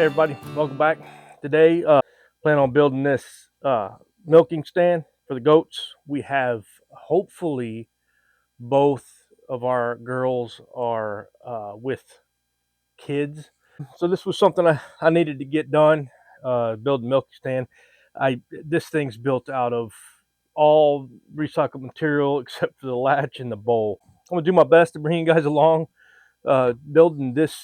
Hey everybody, welcome back. Today, plan on building this milking stand for the goats. We have hopefully both of our girls are with kids. So this was something I needed to get done, build a milking stand. This thing's built out of all recycled material except for the latch and the bowl. I'm gonna do my best to bring you guys along building this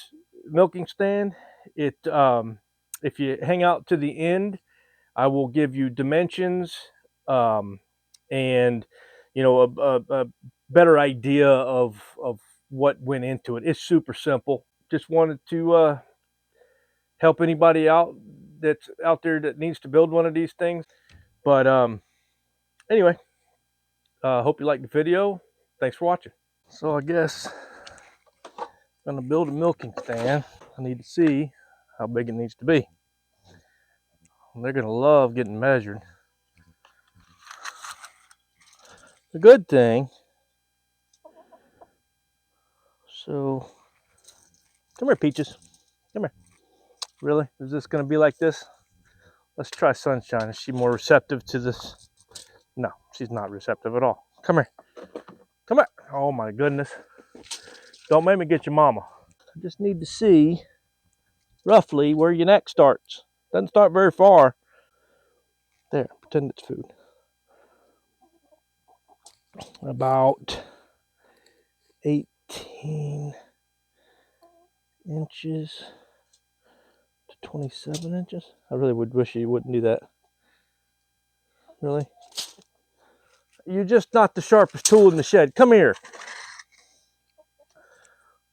milking stand. If you hang out to the end, I will give you dimensions um, and a better idea of what went into it. It's super simple. Just wanted to help anybody out that's out there that needs to build one of these things. But anyway, hope you liked the video. Thanks for watching. So I guess I'm gonna build a milking stand. I need to see how big it needs to be. They're gonna love getting measured. The good thing, so come here, Peaches. Come here. Really? Is this gonna be like this? Let's try Sunshine. Is she more receptive to this? No, she's not receptive at all. Come here. Come here. Oh my goodness. Don't make me get your mama. I just need to see roughly where your neck starts. Doesn't start very far. There, pretend it's food. About 18 inches to 27 inches. I really would wish you wouldn't do that. Really? You're just not the sharpest tool in the shed. Come here.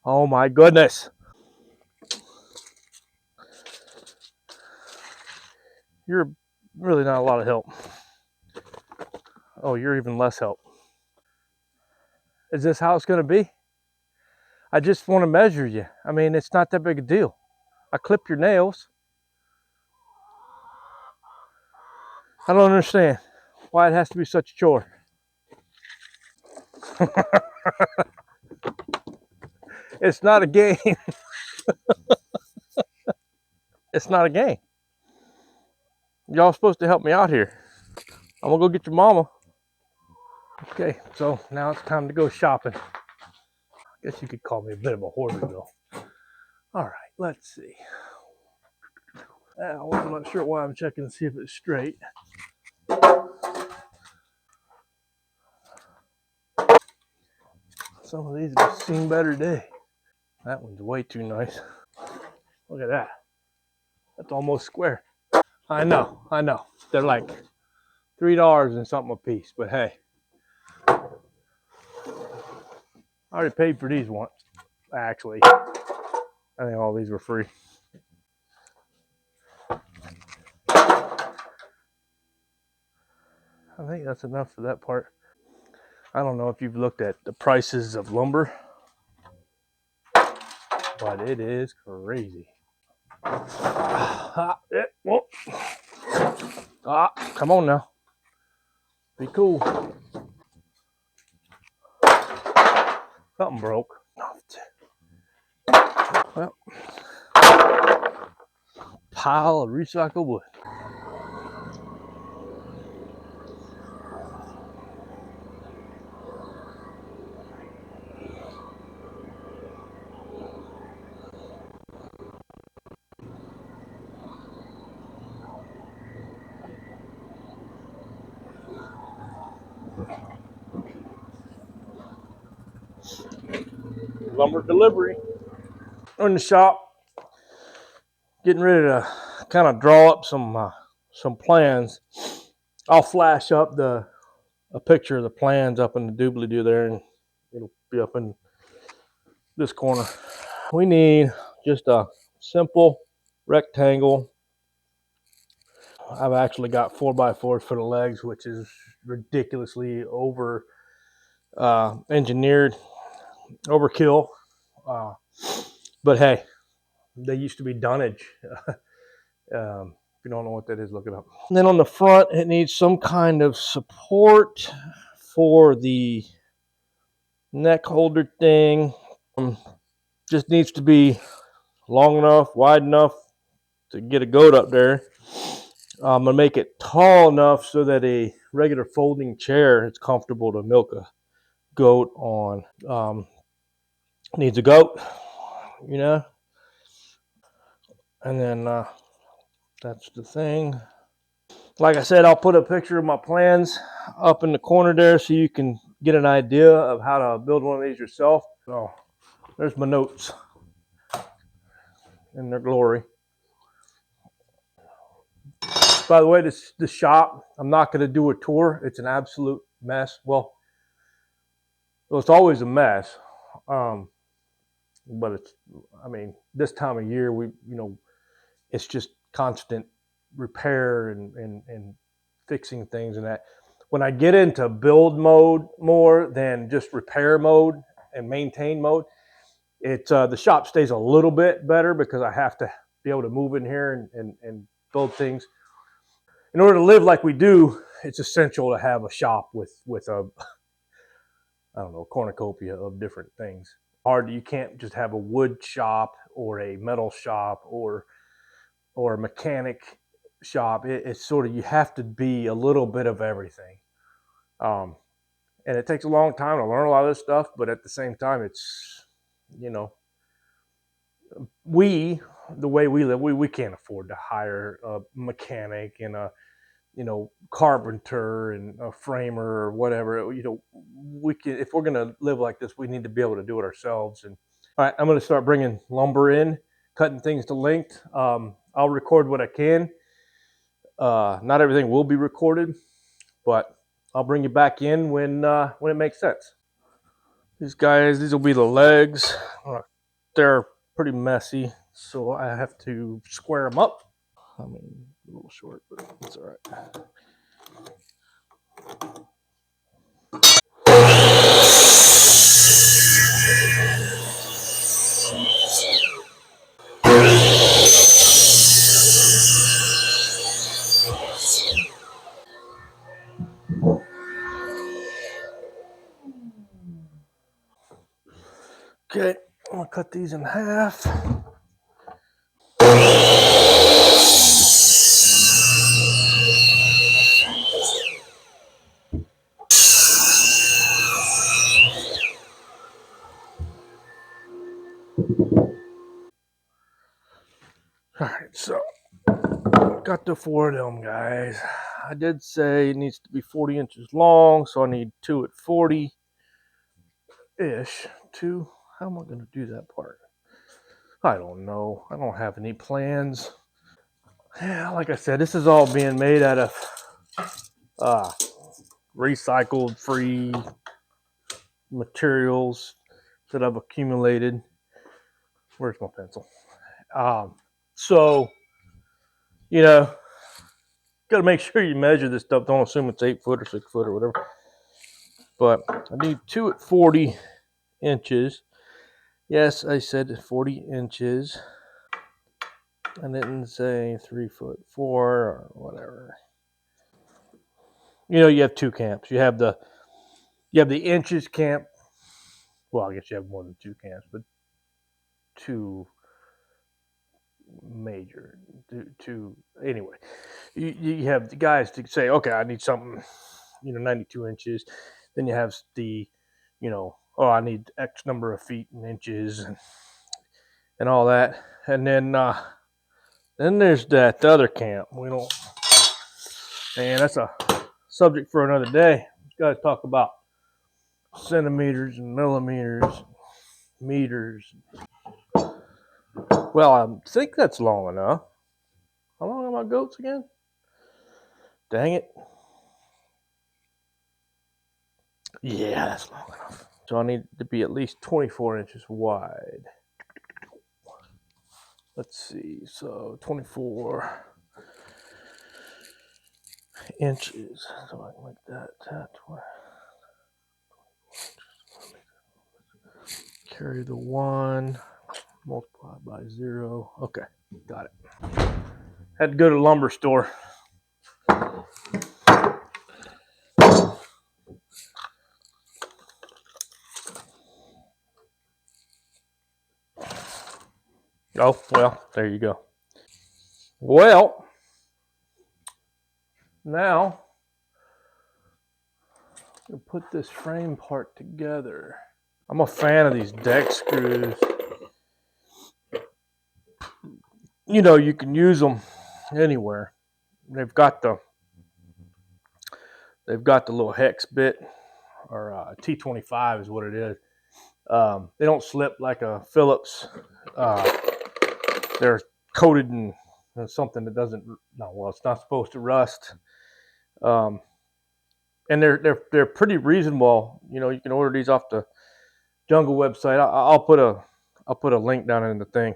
Oh my goodness. You're really not a lot of help. Oh, you're even less help. Is this how it's going to be? I just want to measure you. I mean, it's not that big a deal. I clip your nails. I don't understand why it has to be such a chore. It's not a game. It's not a game. Y'all supposed to help me out here. I'm gonna go get your mama. Okay, so now it's time to go shopping. I guess you could call me a bit of a hoarder though. All right, let's see. I'm not sure why I'm checking to see if it's straight. Some of these have seen better day. That one's way too nice. Look at that. That's almost square. I know. They're like $3 and something a piece, but hey. I already paid for these once. Actually, I think all these were free. I think that's enough for that part. I don't know if you've looked at the prices of lumber, but it is crazy. Come on now. Be cool. Something broke. Well, pile of recycled wood. Lumber delivery. We're in the shop, getting ready to kind of draw up some plans. I'll flash up a picture of the plans up in the doobly-doo there, and it'll be up in this corner. We need just a simple rectangle. I've actually got 4x4s for the legs, which is ridiculously over engineered, overkill. But hey, they used to be dunnage. If you don't know what that is, look it up. And then on the front, it needs some kind of support for the neck holder thing. Just needs to be long enough, wide enough to get a goat up there. I'm gonna make it tall enough so that a regular folding chair is comfortable to milk a goat on. Needs a goat, you know, and then that's the thing. Like I said, I'll put a picture of my plans up in the corner there so you can get an idea of how to build one of these yourself. So there's my notes in their glory. By the way, this shop, I'm not going to do a tour. It's an absolute mess. Well, it's always a mess. But it's, I mean, this time of year, it's just constant repair and fixing things and that. When I get into build mode more than just repair mode and maintain mode, it's the shop stays a little bit better because I have to be able to move in here and build things. In order to live like we do, it's essential to have a shop with a, I don't know, a cornucopia of different things. You can't just have a wood shop or a metal shop or a mechanic shop. It's sort of, you have to be a little bit of everything. Um, and it takes a long time to learn a lot of this stuff, but at the same time, it's, you know, the way we live, we can't afford to hire a mechanic and a, carpenter and a framer or whatever. We can, if we're going to live like this, we need to be able to do it ourselves. And all right, I'm going to start bringing lumber in, cutting things to length. I'll record what I can. Not everything will be recorded, but I'll bring you back in when it makes sense. These will be the legs. They're pretty messy, so I have to square them up. I mean, a little short, but it's all right. Okay, I'm gonna cut these in half. All right, so got the 4 of them guys. I did say it needs to be 40 inches long, so I need 2 at 40-ish. 2, how am I gonna do that part? I don't know. I don't have any plans. Yeah, like I said, this is all being made out of recycled free materials that I've accumulated. Where's my pencil? So, got to make sure you measure this stuff. Don't assume it's 8 foot or 6 foot or whatever. But I need 2 at 40 inches. Yes, I said 40 inches. I didn't say 3 foot 4 or whatever. You have 2 camps. You have the inches camp. Well, I guess you have more than 2 camps, but 2 major. Two anyway. You have the guys to say, okay, I need something, 92 inches. Then you have the, I need X number of feet and inches and all that. And then there's that other camp. And that's a subject for another day. These guys talk about centimeters and millimeters, meters. Well, I think that's long enough. How long are my goats again? Dang it. Yeah, that's long enough. So I need to be at least 24 inches wide. Let's see. So 24 inches. So I can make that. Carry the 1. Multiply by 0. Okay, got it. Had to go to the lumber store. Oh, well, there you go. Well, now I'll put this frame part together. I'm a fan of these deck screws. You know, you can use them anywhere. They've got the little hex bit, or T25 is what it is. They don't slip like a Phillips. Uh, they're coated in something that doesn't. No, well, it's not supposed to rust. Um, and they're pretty reasonable. You know, you can order these off the Jungle website. I'll put a link down in the thing.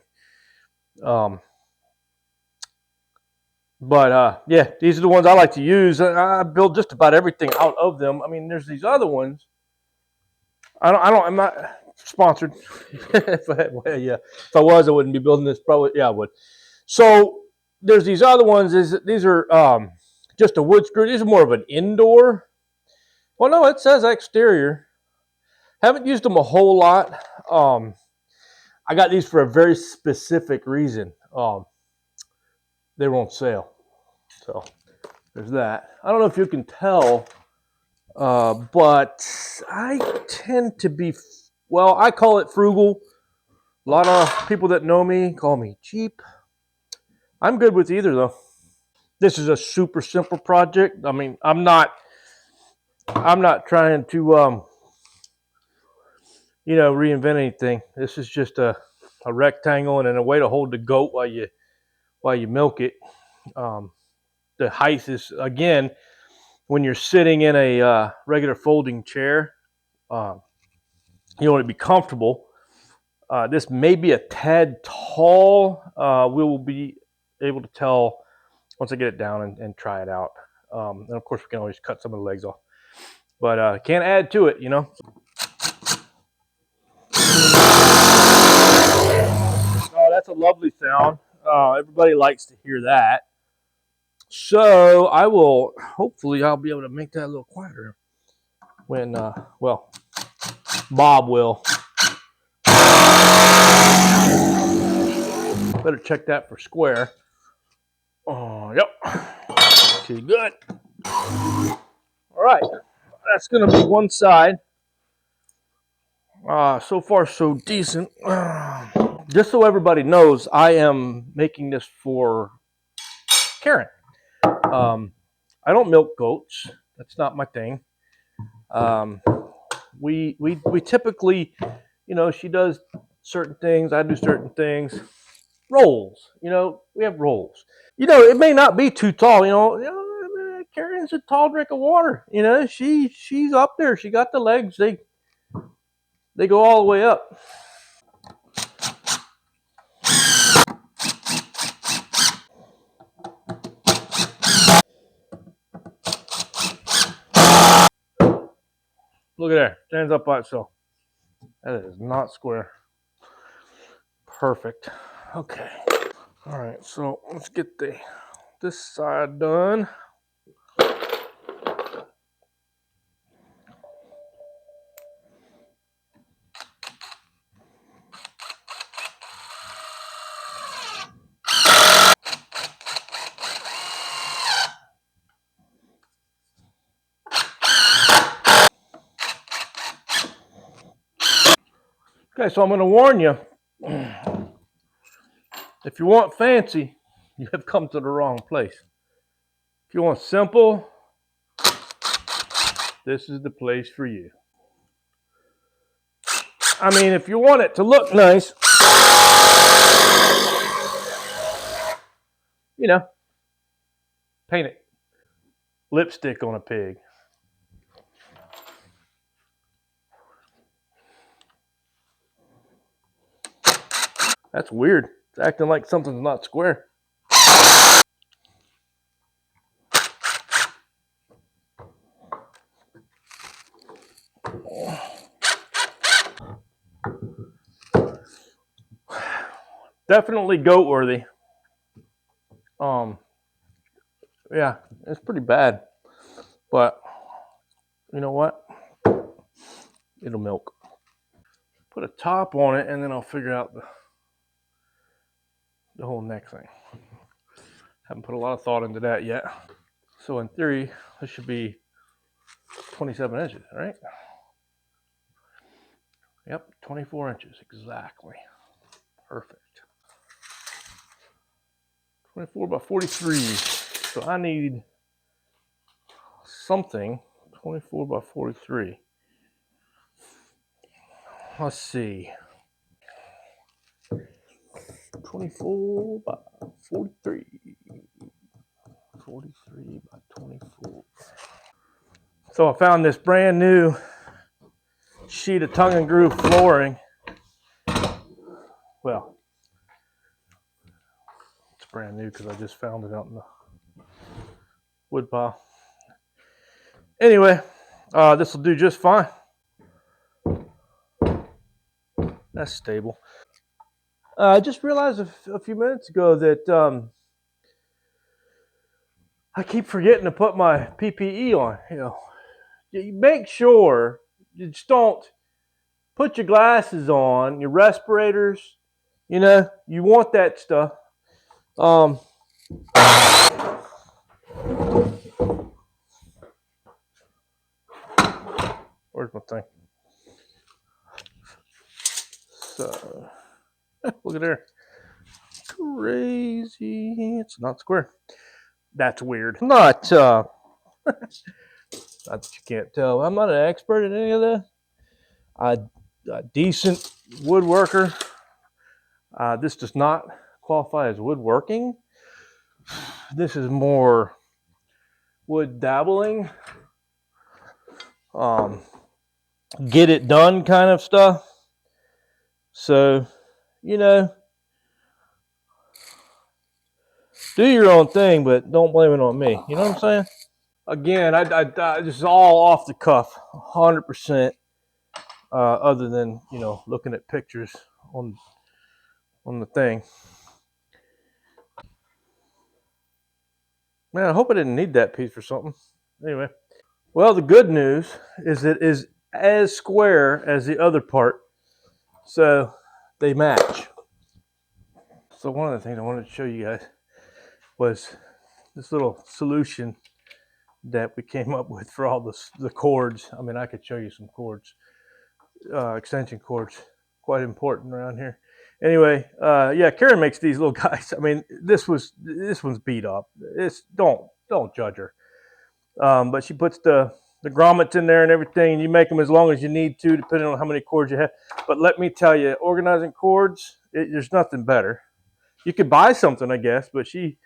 But yeah, these are the ones I like to use. I build just about everything out of them. I mean, there's these other ones. I'm not sponsored. Well, yeah, if I was, I wouldn't be building this. Probably, yeah, I would. So there's these other ones. These are just a wood screw. These are more of an indoor. Well, no, it says exterior. Haven't used them a whole lot. I got these for a very specific reason. They were on sale, so there's that. I don't know if you can tell, but I tend to be, well, I call it frugal. A lot of people that know me call me cheap. I'm good with either, though. This is a super simple project. I mean, I'm not trying to reinvent anything. This is just a rectangle and then a way to hold the goat while you milk it. The height is, again, when you're sitting in a regular folding chair, you want to be comfortable. This may be a tad tall. We will be able to tell once I get it down and try it out. And of course, we can always cut some of the legs off, but can't add to it, you know. Oh, that's a lovely sound. Everybody likes to hear that. So I will, hopefully, I'll be able to make that a little quieter when, well, Bob will. Better check that for square. Oh, yep. Okay, good. All right, that's gonna be one side. So far, so decent. Just so everybody knows, I am making this for Karen. I don't milk goats. That's not my thing. We typically, she does certain things. I do certain things. Roles. We have roles. It may not be too tall. Karen's a tall drink of water. She's up there. She got the legs. They go all the way up. Look at there. Stands up by itself. That is not square. Perfect. Okay. All right. So let's get this side done. Okay. So I'm going to warn you. If you want fancy, you have come to the wrong place. If you want simple, this is the place for you. I mean, if you want it to look nice, paint it. Lipstick on a pig. That's weird. It's acting like something's not square. Definitely goat worthy. Yeah, it's pretty bad, but you know what? It'll milk. Put a top on it, and then I'll figure out the whole neck thing. Haven't put a lot of thought into that yet. So in theory, this should be 27 inches, right? Yep, 24 inches, exactly. Perfect. 24 by 43. So I need something 24 by 43. Let's see. 24 by 43. 43 by 24. So I found this brand new sheet of tongue and groove flooring. Well, it's brand new because I just found it out in the wood pile. Anyway, this will do just fine. That's stable. I just realized a few minutes ago that I keep forgetting to put my PPE on. You make sure you just don't put your glasses on, your respirators. You want that stuff. Where's my thing? So, look at there. Crazy. It's not square. That's weird. Not that you can't tell. I'm not an expert at any of that. A decent woodworker. This does not qualify as woodworking. This is more wood dabbling. Get it done kind of stuff. So, do your own thing, but don't blame it on me. You know what I'm saying? Again, I this is all off the cuff, 100%. Other than looking at pictures on the thing. Man, I hope I didn't need that piece for something. Anyway, well, the good news is it is as square as the other part, so they match. So one of the things I wanted to show you guys was this little solution that we came up with for all the cords. I mean, I could show you some cords, extension cords, quite important around here. Anyway, yeah, Karen makes these little guys. I mean, this one's beat up. Don't judge her. But she puts the grommets in there and everything, and you make them as long as you need to, depending on how many cords you have. But let me tell you, organizing cords, there's nothing better. You could buy something, I guess, but she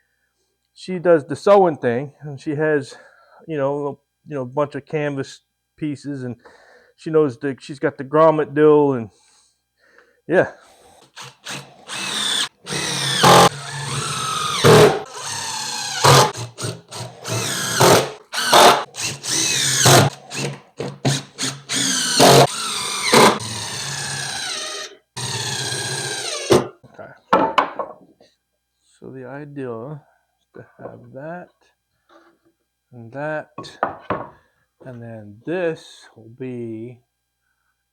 does the sewing thing, and she has, a bunch of canvas pieces, and she's got the grommet deal, and yeah. Okay. So the idea is to have that and that, and then this will be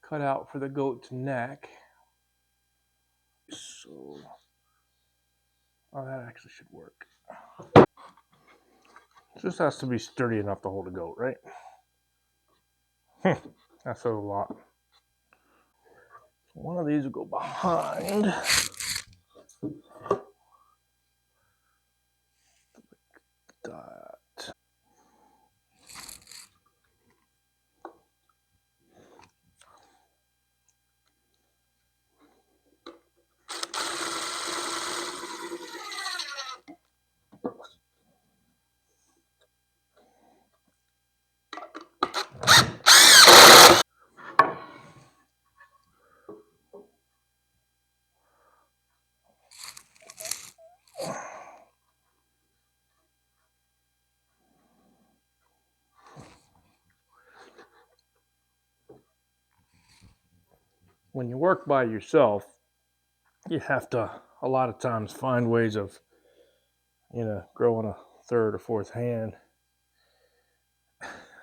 cut out for the goat's neck. So, that actually should work. It just has to be sturdy enough to hold a goat, right? That says a lot. One of these will go behind. That. When you work by yourself, you have to a lot of times find ways of, growing a third or fourth hand.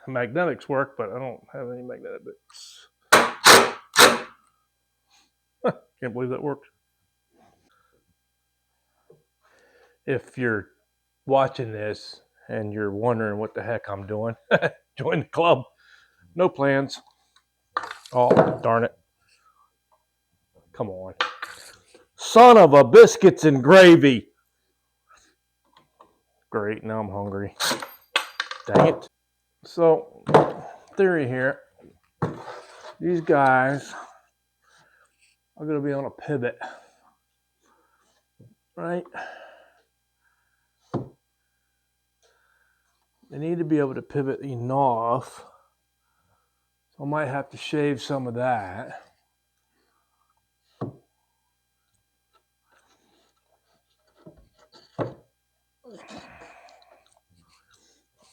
Magnetics work, but I don't have any magnetics. Can't believe that worked. If you're watching this and you're wondering what the heck I'm doing, join the club. No plans. Oh, darn it. Come on. Son of a biscuits and gravy. Great, now I'm hungry. Dang it. So, theory here. These guys are going to be on a pivot, right? They need to be able to pivot enough. So I might have to shave some of that.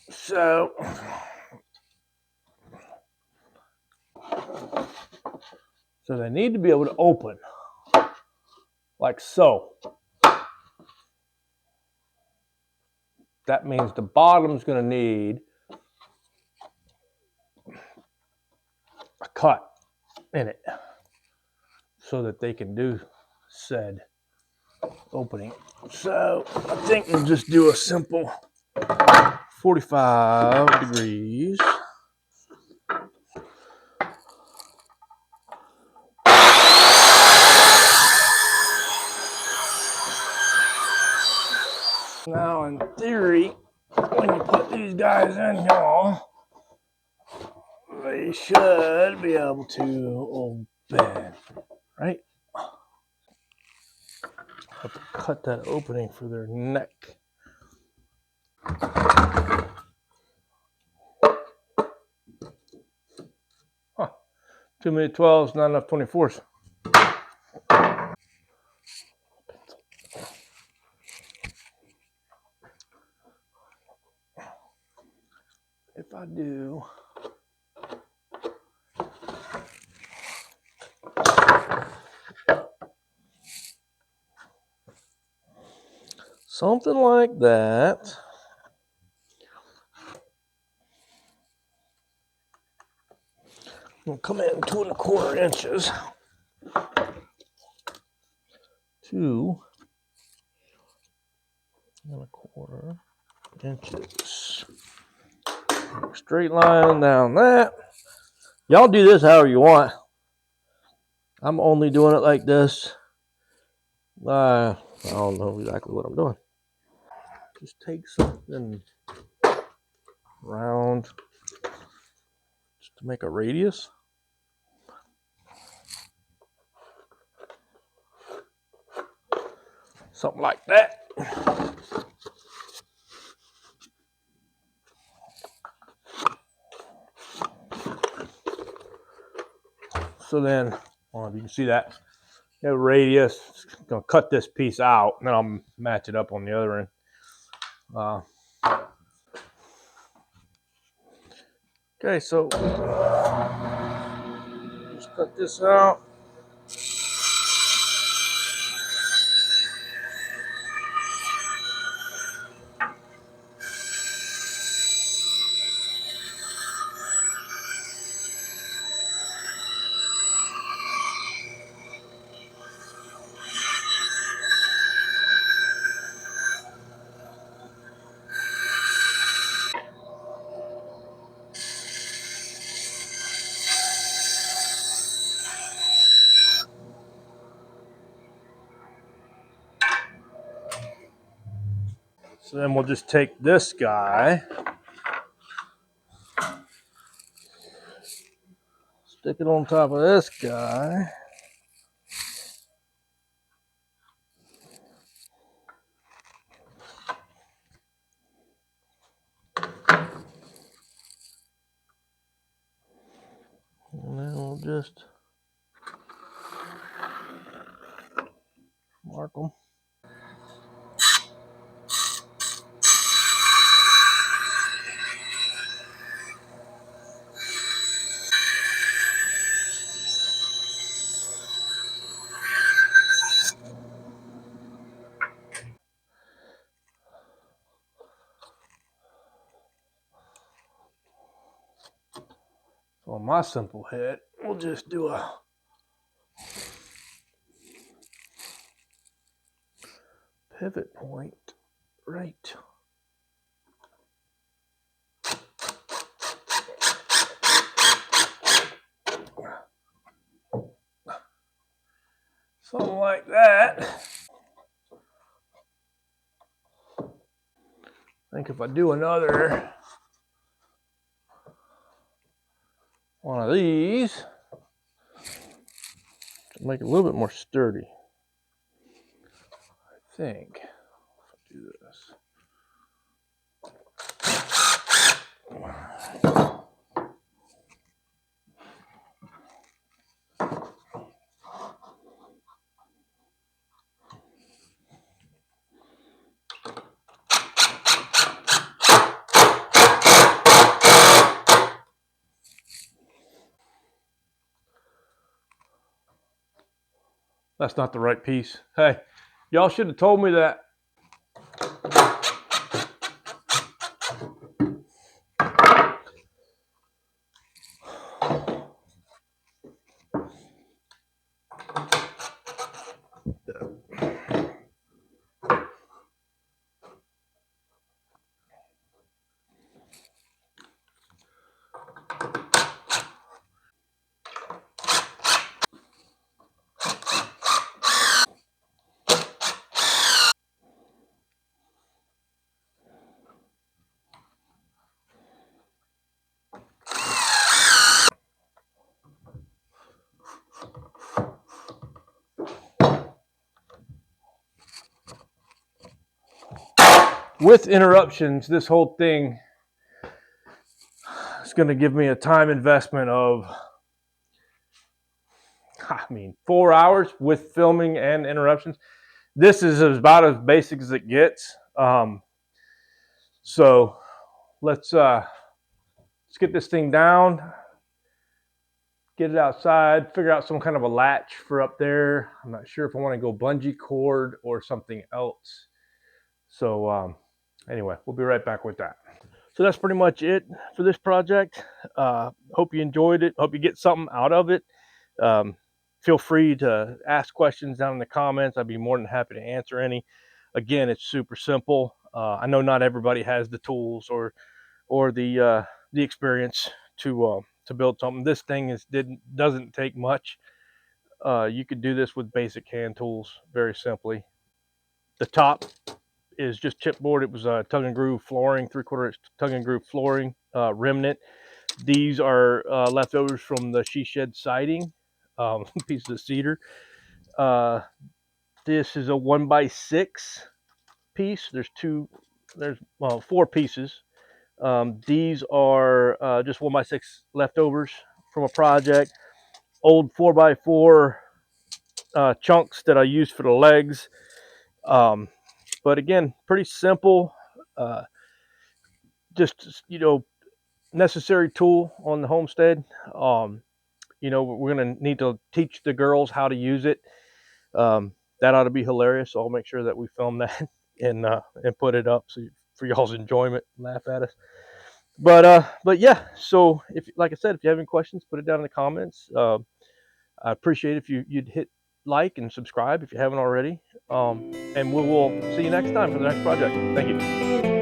So they need to be able to open like so. That means the bottom's going to need a cut in it so that they can do said opening. So I think we'll just do a simple 45 degrees. Now in theory, when you put these guys in here, they should be able to open, right? Have to cut that opening for their neck. Huh. Too many 12s, not enough 24s. If I do something like that, we'll come in 2¼ inches. 2¼ inches. Straight line down that. Y'all do this however you want. I'm only doing it like this. I don't know exactly what I'm doing. Just take something round just to make a radius. Something like that. So then, I don't know if you can see that. The radius, I'm going to cut this piece out, and then I'll match it up on the other end. Okay, so just cut this out. So then we'll just take this guy, stick it on top of this guy. And then we'll just mark them. So on my simple head, we'll just do a pivot point right Something like that. I think if I do another one of these, to make it a little bit more sturdy. I think if I do this. That's not the right piece. Hey, y'all should have told me that. With interruptions, this whole thing is going to give me a time investment of, 4 hours with filming and interruptions. This is about as basic as it gets. So let's get this thing down, get it outside, figure out some kind of a latch for up there. I'm not sure if I want to go bungee cord or something else. So anyway, we'll be right back with that. So that's pretty much it for this project. Hope you enjoyed it. Hope you get something out of it. Feel free to ask questions down in the comments. I'd be more than happy to answer any. Again, it's super simple. I know not everybody has the tools or the experience to build something. This thing doesn't take much. You could do this with basic hand tools very simply. The top is just chipboard. It was tug and groove flooring, 3/4 inch tug and groove flooring, remnant. These are leftovers from the she shed siding, pieces of cedar. This is a 1x6 piece. There's 4 pieces. These are just 1x6 leftovers from a project. Old 4x4 chunks that I used for the legs. But again, pretty simple. Just necessary tool on the homestead. We're gonna need to teach the girls how to use it. That ought to be hilarious. So I'll make sure that we film that and put it up for y'all's enjoyment. Laugh at us. But yeah. So like I said, if you have any questions, put it down in the comments. I appreciate if you'd hit like and subscribe if you haven't already. And we will see you next time for the next project. Thank you.